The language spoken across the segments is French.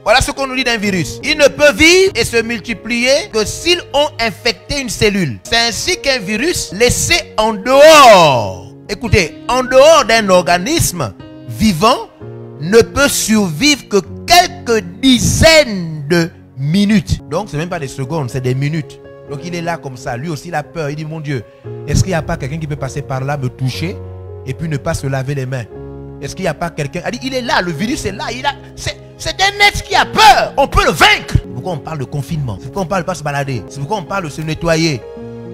Voilà ce qu'on nous dit d'un virus. Il ne peut vivre et se multiplier que s'ils ont infecté une cellule. C'est ainsi qu'un virus laissé en dehors, écoutez, en dehors d'un organisme vivant, ne peut survivre que quelques dizaines de minutes. Donc, ce n'est même pas des secondes, c'est des minutes. Donc, il est là comme ça. Lui aussi, il a peur. Il dit, mon Dieu, est-ce qu'il n'y a pas quelqu'un qui peut passer par là, me toucher et puis ne pas se laver les mains? Est-ce qu'il n'y a pas quelqu'un? Il est là, le virus est là. C'est un être qui a peur. On peut le vaincre. C'est pourquoi on parle de confinement. C'est pourquoi on parle de pas se balader. C'est pourquoi on parle de se nettoyer.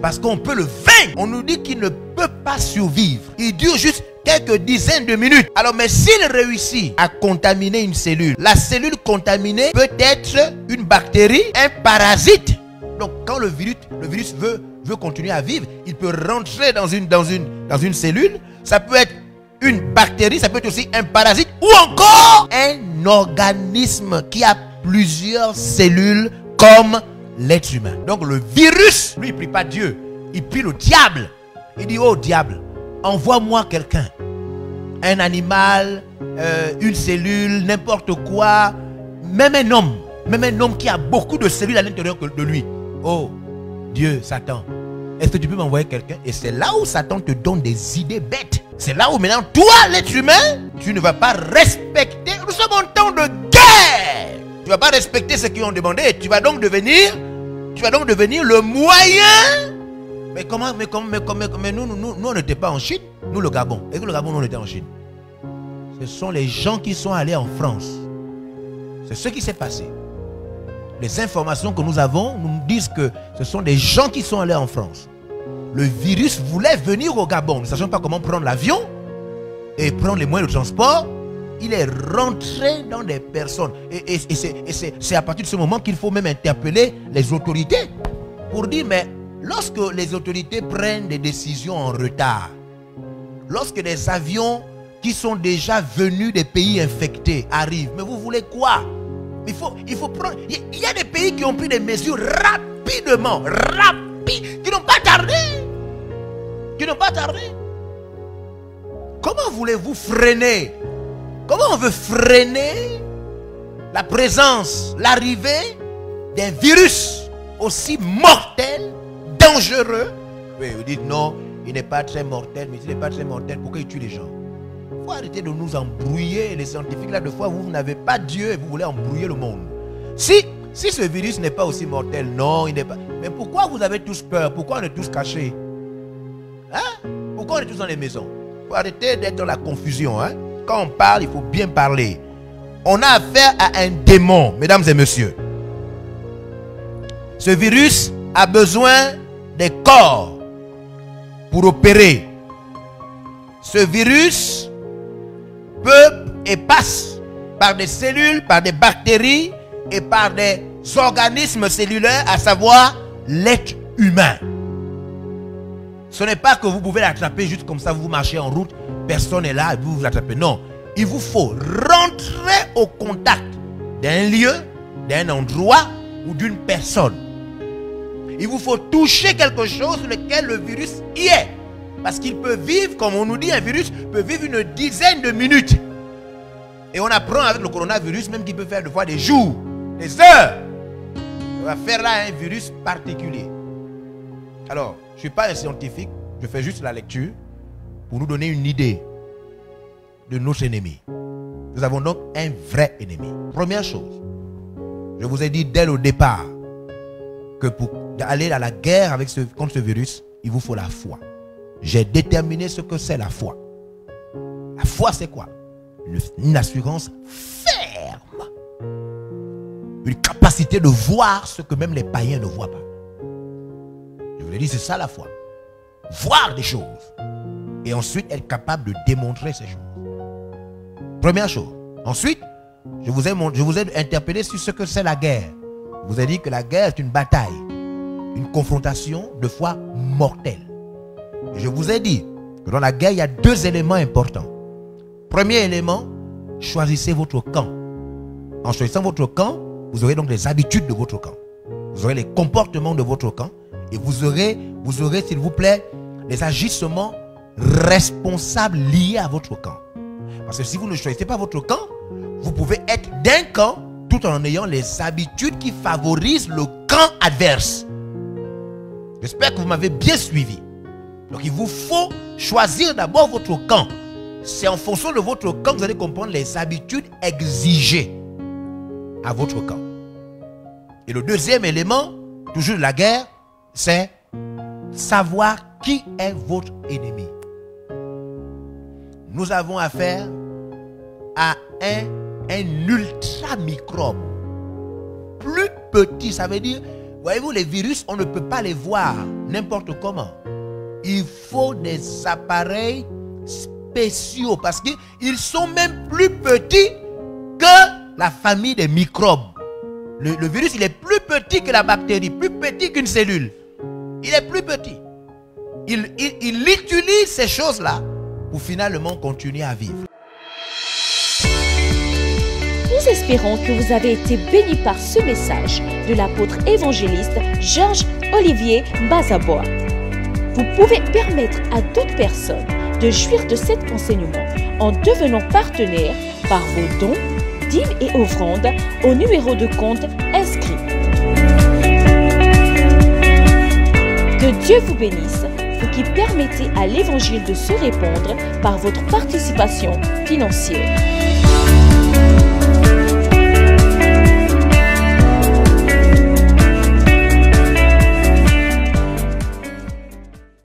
Parce qu'on peut le vaincre. On nous dit qu'il ne peut pas survivre. Il dure juste quelques dizaines de minutes. Alors, mais s'il réussit à contaminer une cellule, la cellule contaminée peut être une bactérie, un parasite. Donc, quand le virus veut continuer à vivre, il peut rentrer dans une cellule. Ça peut être une bactérie, ça peut être aussi un parasite ou encore un organisme qui a plusieurs cellules comme l'être humain. Donc, le virus, lui, il ne prie pas Dieu. Il prie le diable. Il dit, oh diable, envoie-moi quelqu'un. Un animal, une cellule, n'importe quoi. Même un homme qui a beaucoup de cellules à l'intérieur de lui. Oh, Dieu, Satan, est-ce que tu peux m'envoyer quelqu'un? Et c'est là où Satan te donne des idées bêtes. C'est là où maintenant, toi, l'être humain, tu ne vas pas respecter. Nous sommes en temps de guerre. Tu ne vas pas respecter ce qu'ils ont demandé. Tu vas donc devenir le moyen. Mais nous, on n'était pas en Chine. Nous, le Gabon. Et que le Gabon, nous, on était en Chine. Ce sont les gens qui sont allés en France. C'est ce qui s'est passé. Les informations que nous avons nous disent que ce sont des gens qui sont allés en France. Le virus voulait venir au Gabon. Nous ne savions pas comment prendre l'avion et prendre les moyens de transport. Il est rentré dans des personnes. Et c'est à partir de ce moment qu'il faut même interpeller les autorités pour dire, mais lorsque les autorités prennent des décisions en retard, lorsque des avions qui sont déjà venus des pays infectés arrivent, mais vous voulez quoi? Il faut prendre. Il y a des pays qui ont pris des mesures rapidement, qui n'ont pas tardé. Comment voulez-vous freiner? Comment on veut freiner la présence, l'arrivée d'un virus aussi mortel, dangereux? Oui, vous dites non, il n'est pas très mortel, mais s'il n'est pas très mortel, pourquoi il tue les gens? Il faut arrêter de nous embrouiller. Les scientifiques, là, de fois, vous n'avez pas Dieu et vous voulez embrouiller le monde. Si ce virus n'est pas aussi mortel, non, il n'est pas. Mais pourquoi vous avez tous peur? Pourquoi on est tous cachés? Hein? Pourquoi on est tous dans les maisons? Il faut arrêter d'être dans la confusion. Hein? Quand on parle, il faut bien parler. On a affaire à un démon, mesdames et messieurs. Ce virus a besoin des corps pour opérer. Ce virus peut et passe par des cellules, par des bactéries et par des organismes cellulaires, à savoir l'être humain. Ce n'est pas que vous pouvez l'attraper juste comme ça, vous marchez en route, personne n'est là et vous l'attrapez. Non, il vous faut rentrer au contact d'un lieu, d'un endroit ou d'une personne. Il vous faut toucher quelque chose sur lequel le virus y est. Parce qu'il peut vivre, comme on nous dit, un virus peut vivre une dizaine de minutes. Et on apprend avec le coronavirus même qu'il peut faire des fois des jours, des heures. On va faire là un virus particulier. Alors, je ne suis pas un scientifique, je fais juste la lecture pour nous donner une idée de notre ennemi. Nous avons donc un vrai ennemi. Première chose, je vous ai dit dès le départ que pour aller à la guerre contre ce virus, il vous faut la foi. J'ai déterminé ce que c'est la foi. La foi, c'est quoi? Une assurance ferme. Une capacité de voir ce que même les païens ne voient pas. Je vous l'ai dit, c'est ça la foi. Voir des choses. Et ensuite être capable de démontrer ces choses. Première chose. Ensuite, je vous ai interpellé sur ce que c'est la guerre. Je vous ai dit que la guerre est une bataille. Une confrontation de foi mortelle. Et je vous ai dit que dans la guerre, il y a deux éléments importants. Premier élément, choisissez votre camp. En choisissant votre camp, vous aurez donc les habitudes de votre camp. Vous aurez les comportements de votre camp. Et vous aurez, s'il vous plaît, les agissements responsables liés à votre camp. Parce que si vous ne choisissez pas votre camp, vous pouvez être d'un camp tout en ayant les habitudes qui favorisent le camp adverse. J'espère que vous m'avez bien suivi. Donc il vous faut choisir d'abord votre camp. C'est en fonction de votre camp que vous allez comprendre les habitudes exigées à votre camp. Et le deuxième élément, toujours de la guerre, c'est savoir qui est votre ennemi. Nous avons affaire à un ultra microbe. Plus petit, ça veut dire, voyez-vous, les virus, on ne peut pas les voir n'importe comment. Il faut des appareils spéciaux parce qu'ils sont même plus petits que la famille des microbes. Le virus, il est plus petit que la bactérie, plus petit qu'une cellule. Il est plus petit. Il utilise ces choses-là pour finalement continuer à vivre. Nous espérons que vous avez été bénis par ce message de l'apôtre évangéliste Georges Olivier Mbazaboa. Vous pouvez permettre à d'autres personnes de jouir de cet enseignement en devenant partenaire par vos dons, dîmes et offrandes au numéro de compte inscrit. Que Dieu vous bénisse, vous qui permettez à l'évangile de se répandre par votre participation financière.